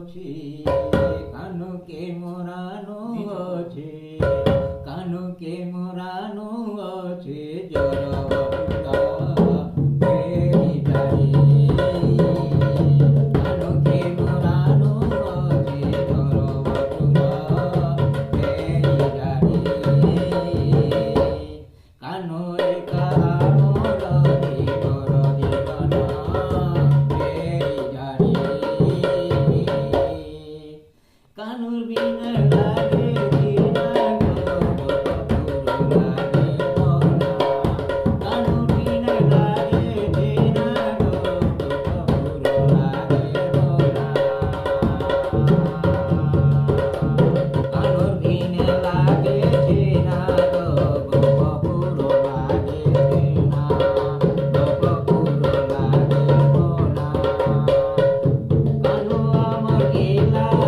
છે કાનો કે મોરાનો છે કાનો કે મોરાનો છે જરવા પૂરા ફેરી જાય કાનો કે મોરાનો છે જરવા પૂરા ફેરી જાય કાનો રે કાનો રથી કર દેવાના ફેરી જાય કાનુર બિન લાગે જીના ગો પૂરો લાગે મોના કાનુર બિન લાગે જીના ગો પૂરો લાગે મોના કાનુર બિન લાગે જીના ગો પૂરો લાગે જીના ગો પૂરો લાગે મોના કાનો અમર ગેલા